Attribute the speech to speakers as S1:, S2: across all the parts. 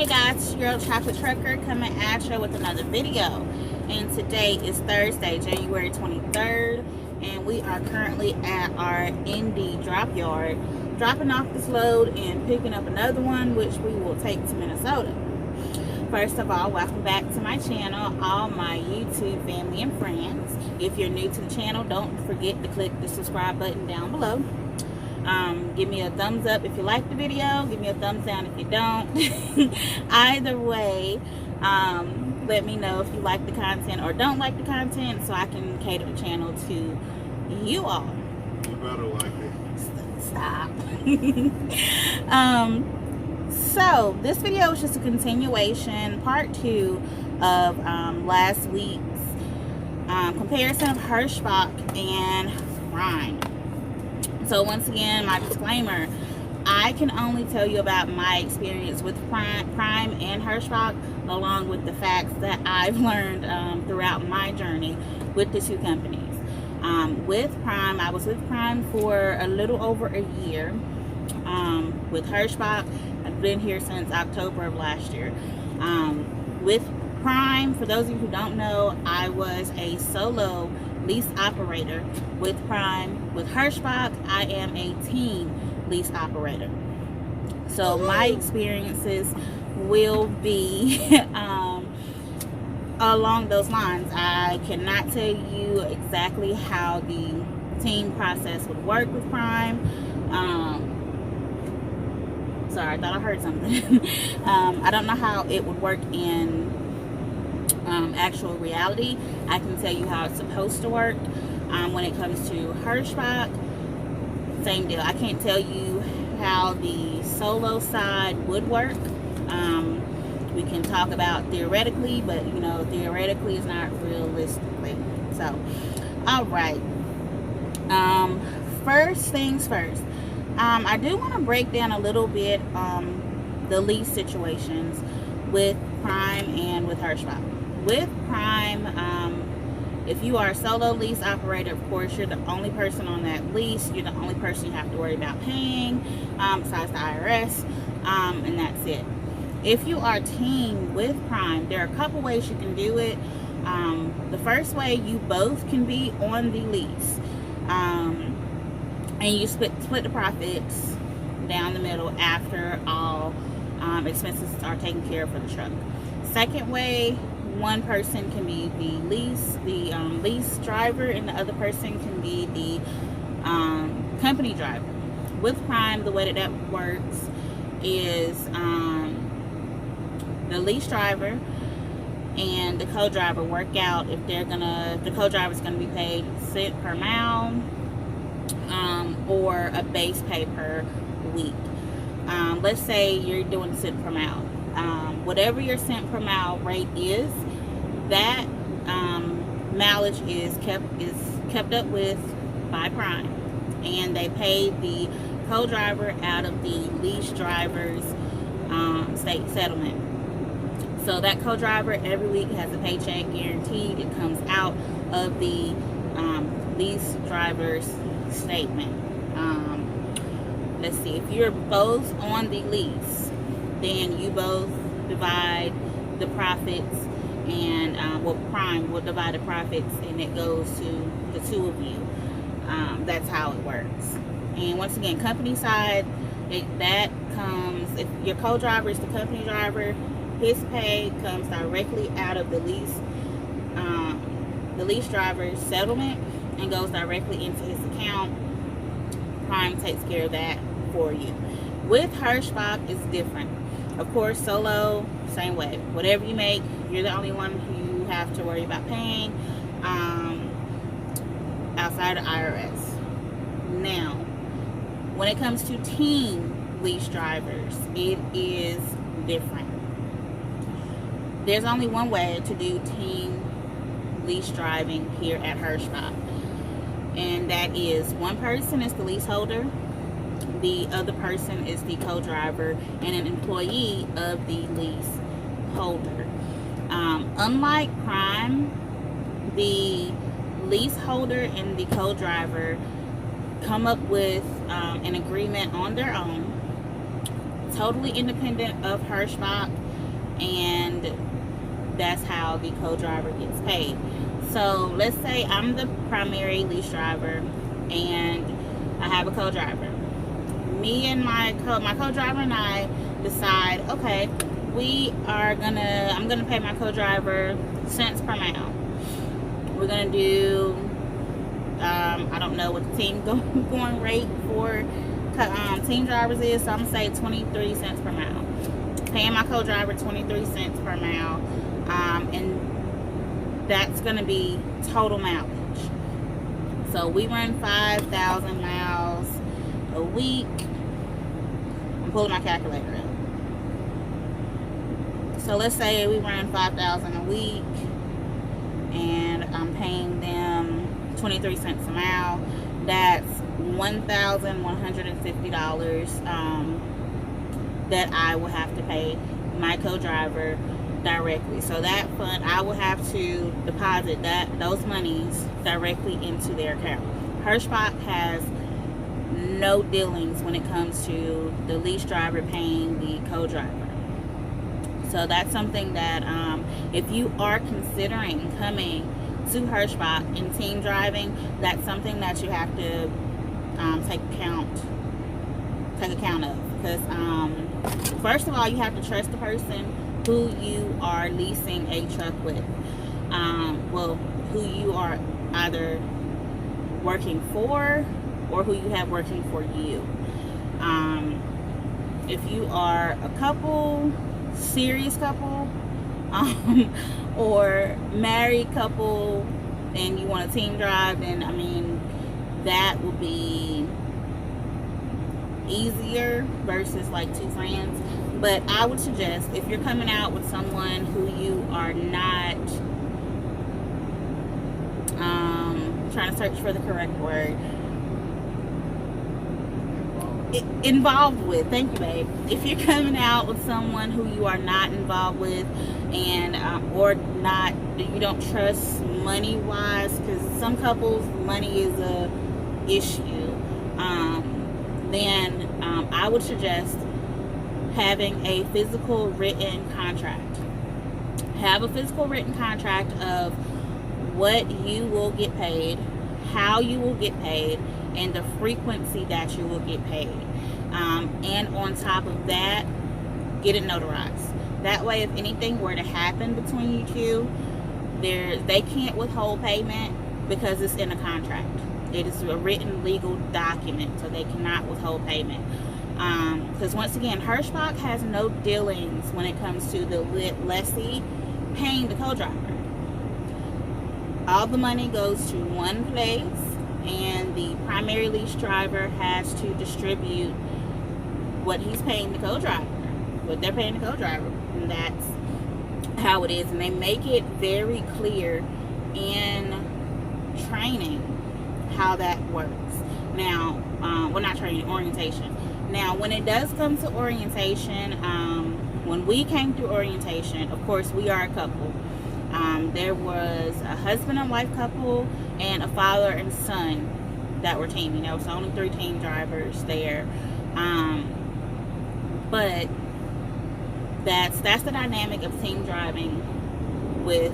S1: Hey guys, it's your girl Chocolate Trucker coming at you with another video. And today is Thursday, January 23rd, and we are currently at our Indy drop yard, dropping off this load and picking up another one, which we will take to Minnesota. First of all, welcome back to my channel, all my YouTube family and friends. If you're new to the channel, don't forget to click the subscribe button down below. Give me a thumbs up if you like the video, give me a thumbs down if you don't. Either way, let me know if you like the content or don't like the content so I can cater the channel to you all.
S2: You better like it.
S1: Stop. So this video is just a continuation, part 2 of last week's comparison of Hirschbach and Prime. So once again, my disclaimer, I can only tell you about my experience with Prime and Hirschbach, along with the facts that I've learned throughout my journey with the two companies. With Prime, I was with Prime for a little over a year. With Hirschbach, I've been here since October of last year. With Prime, for those of you who don't know, I was a solo lease operator with Prime. With Hirschbach, I am a team lease operator. So my experiences will be along those lines. I cannot tell you exactly how the team process would work with Prime. Sorry, I thought I heard something. I don't know how it would work in actual reality. I can tell you how it's supposed to work. When it comes to Hirschbach, same deal. I can't tell you how the solo side would work. We can talk about theoretically, but you know, theoretically is not realistically. So, all right. First things first. I do want to break down a little bit the lease situations with Prime and with Hirschbach. With Prime, if you are a solo lease operator, of course, you're the only person on that lease. You're the only person you have to worry about paying, besides the IRS, and that's it. If you are team with Prime, there are a couple ways you can do it. The first way, you both can be on the lease, and you split the profits down the middle after all expenses are taken care of for the truck. Second way, one person can be the lease driver, and the other person can be the company driver. With Prime, the way that works is the lease driver and the co-driver work out if the co-driver is gonna be paid cent per mile or a base pay per week. Let's say you're doing cent per mile. Whatever your cent per mile rate is, that mileage is kept up with by Prime, and they pay the co-driver out of the lease driver's state settlement. So that co-driver every week has a paycheck guaranteed. It comes out of the lease driver's statement. Let's see, if you're both on the lease, then you both divide the profits, and Prime will divide the profits, and it goes to the two of you. That's how it works. And once again, company side, that comes, if your co-driver is the company driver, his pay comes directly out of the lease driver's settlement and goes directly into his account. Prime takes care of that for you. With Hirschbach, it's different. Of course, solo, same way. Whatever you make, you're the only one who have to worry about paying outside of IRS. Now, when it comes to team lease drivers, it is different. There's only one way to do team lease driving here at Hirschbach, and that is one person is the leaseholder, the other person is the co-driver and an employee of the leaseholder. Unlike Prime, the leaseholder and the co-driver come up with an agreement on their own, totally independent of Hirschbach. and that's how the co-driver gets paid. So let's say I'm the primary lease driver and I have a co-driver. Me and my co-driver and I decide, okay, I'm gonna pay my co-driver cents per mile. We're gonna do I don't know what the team going rate for team drivers is, so I'm gonna say 23 cents per mile. Paying my co-driver 23 cents per mile, and that's gonna be total mileage. So we run 5,000 miles a week. I'm pulling my calculator out. So let's say we run 5,000 a week, and I'm paying them 23 cents a mile. That's $1,150 that I will have to pay my co-driver directly. So that fund, I will have to deposit those monies directly into their account. Hirschbach has no dealings when it comes to the lease driver paying the co-driver. So that's something that if you are considering coming to Hirschbach in team driving, that's something that you have to take account of. Because first of all, you have to trust the person who you are leasing a truck with. Who you are either working for or who you have working for you. If you are a couple, serious couple, or married couple, and you want a team drive, then I mean that will be easier versus like two friends. But I would suggest, if you're coming out with someone who you are not trying to search for the correct word, involved with, thank you, babe. If you're coming out with someone who you are not involved with, and or not, you don't trust money wise, because some couples money is a issue, then I would suggest having a physical written contract. Have a physical written contract of what you will get paid, how you will get paid, and the frequency that you will get paid. And on top of that, get it notarized. That way, if anything were to happen between you two, they can't withhold payment because it's in a contract. It is a written legal document, so they cannot withhold payment. Because once again, Hirschbach has no dealings when it comes to the lessee paying the co-driver. All the money goes to one place, and the primary lease driver has to distribute what he's paying the co-driver, what they're paying the co-driver, and that's how it is. And they make it very clear in training how that works. Now, not training, orientation. Now, when it does come to orientation, when we came through orientation, of course, we are a couple. There was a husband and wife couple and a father and son that were teaming. There was only 3 team drivers there. But that's the dynamic of team driving with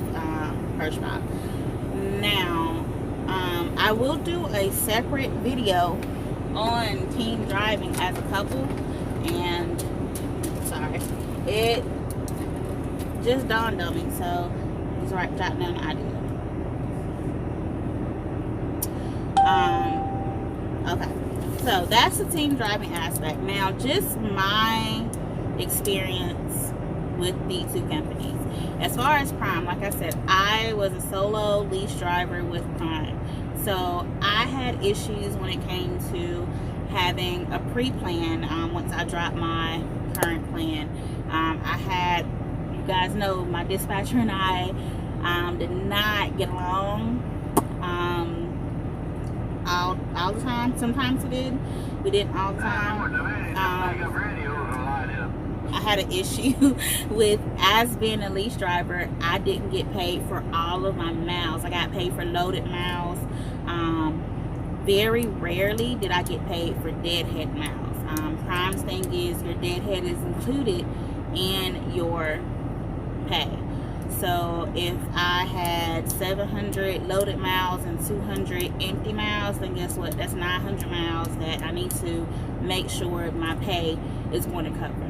S1: Hirschbach. Now, I will do a separate video on team driving as a couple, and sorry, it just dawned on me, so it's right jotting down the idea. Okay, so that's the team driving aspect. Now, just my experience with the 2 companies. As far as Prime, like I said, I was a solo lease driver with Prime. So I had issues when it came to having a pre-plan once I dropped my current plan. You guys know, my dispatcher and I did not get along all the time. Sometimes we did. We didn't all the time. I had an issue with, as being a lease driver, I didn't get paid for all of my miles. I got paid for loaded miles. Very rarely did I get paid for deadhead miles. Prime's thing is your deadhead is included in your pay. So if I had 700 loaded miles and 200 empty miles, then guess what? That's 900 miles that I need to make sure my pay is going to cover.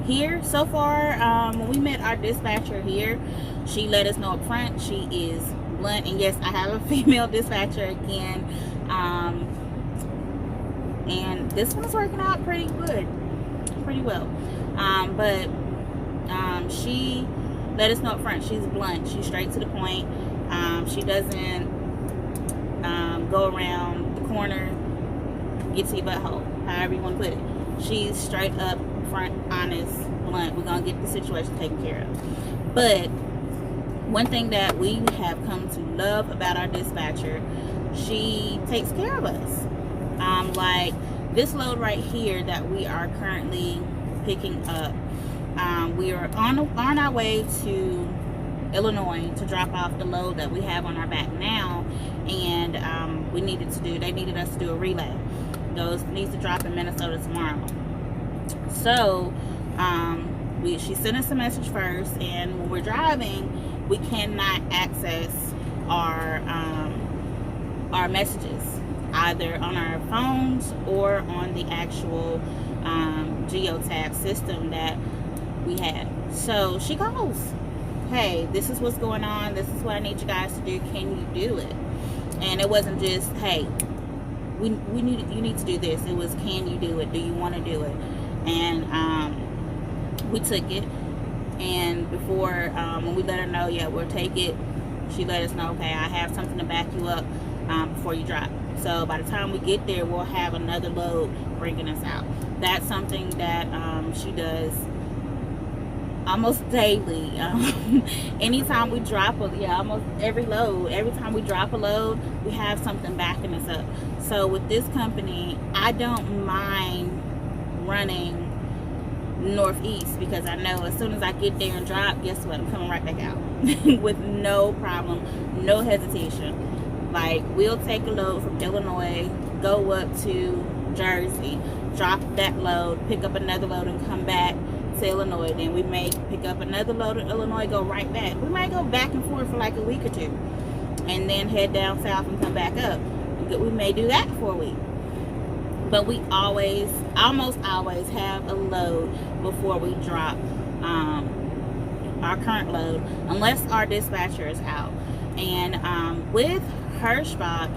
S1: Here, so far, when we met our dispatcher here, she let us know up front she is blunt. And yes, I have a female dispatcher again. And this one's working out pretty good, pretty well. But she let us know up front she's blunt. She's straight to the point. She doesn't go around the corner, get to your butthole, however you want to put it. She's straight up front, honest, blunt. We're gonna get the situation taken care of. But one thing that we have come to love about our dispatcher, she takes care of us. Like this load right here that we are currently picking up, we are on our way to Illinois to drop off the load that we have on our back now, and they needed us to do a relay. Those needs to drop in Minnesota tomorrow. So she sent us a message first, and when we're driving, we cannot access our messages either on our phones or on the actual geotab system that we have. So she calls, hey, this is what's going on, this is what I need you guys to do, can you do it? And it wasn't just, hey, you need to do this. It was, can you do it? Do you want to do it? And we took it. And before, when we let her know, yeah, we'll take it, she let us know, okay, I have something to back you up before you drop. So by the time we get there, we'll have another load bringing us out. That's something that she does almost daily. Anytime we drop almost every time we drop a load, we have something backing us up. So with this company, I don't mind running northeast, because I know as soon as I get there and drop, guess what, I'm coming right back out with no problem, no hesitation. Like, we'll take a load from Illinois, go up to Jersey, drop that load, pick up another load, and come back to Illinois. Then we may pick up another load in Illinois, go right back. We might go back and forth for like a week or two, and then head down south and come back up. We may do that for a week. But we almost always have a load before we drop our current load, unless our dispatcher is out. And with Hirschbach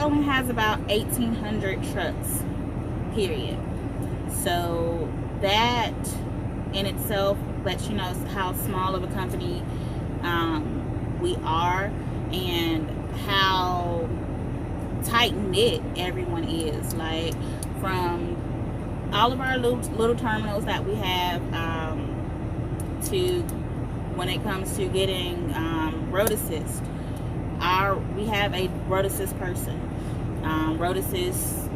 S1: only has about 1,800 trucks, period. So that in itself lets you know how small of a company we are, and how tight-knit everyone is. Like, from all of our little terminals that we have, to when it comes to getting road assist, we have a road assist person. Road assist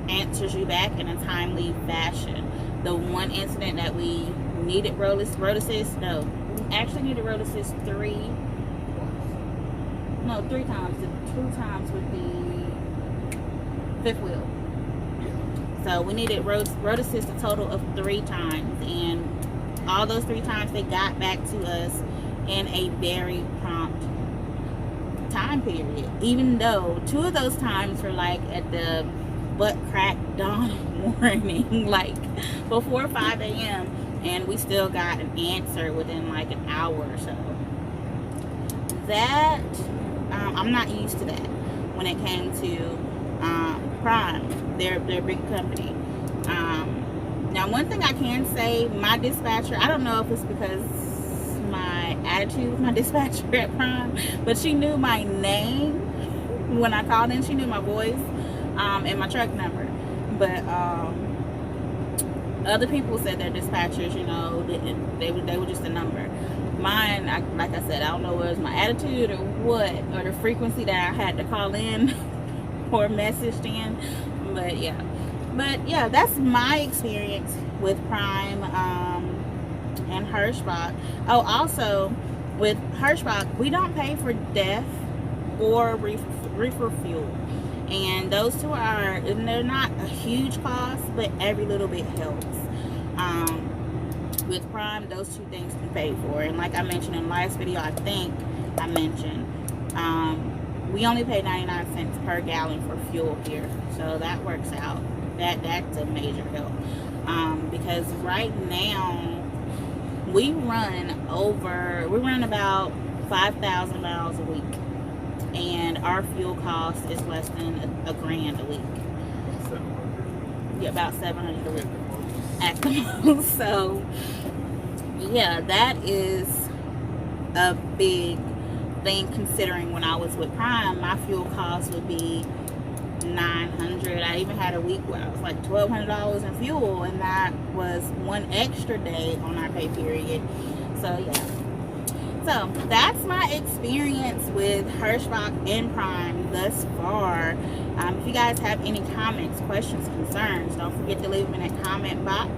S1: answers you back in a timely fashion. The one incident that we needed road assist, no, we actually needed road assist three times. Two times with the fifth wheel. So we needed road assist a total of 3 times, and all those 3 times they got back to us in a very prompt time period. Even though 2 of those times were like at the butt crack dawn morning, like before 5 a.m., and we still got an answer within like an hour or so. That I'm not used to that when it came to Prime. They're a big company. Now, one thing I can say, my dispatcher, I don't know if it's because my attitude with my dispatcher at Prime, but she knew my name when I called in. She knew my voice and my truck number. But other people said their dispatchers, you know, they were just a number. Mine, like I said, I don't know whether it was my attitude or what, or the frequency that I had to call in or messaged in. But yeah, that's my experience with Prime and Hirschbach. Oh, also with Hirschbach, we don't pay for DEF or reefer fuel, and those two they're not a huge cost, but every little bit helps. With Prime, those two things can pay for. And like I mentioned in the last video, I think I mentioned, we only pay 99 cents per gallon for fuel here. So that works out. That's a major help. Because right now, we run about 5,000 miles a week. And our fuel cost is less than a grand a week.
S2: 700.
S1: Yeah, about 700 a week at the most. So yeah, that is a big thing, considering when I was with Prime, my fuel cost would be $900. I even had a week where I was like $1,200 in fuel, and that was one extra day on our pay period. So yeah. So that's my experience with Hirschbach and Prime thus far. If you guys have any comments, questions, concerns, don't forget to leave them in the comment box.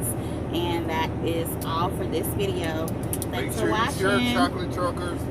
S1: And that is all for this video. Thanks for watching.
S2: Make sure you share Chocolate Truckers.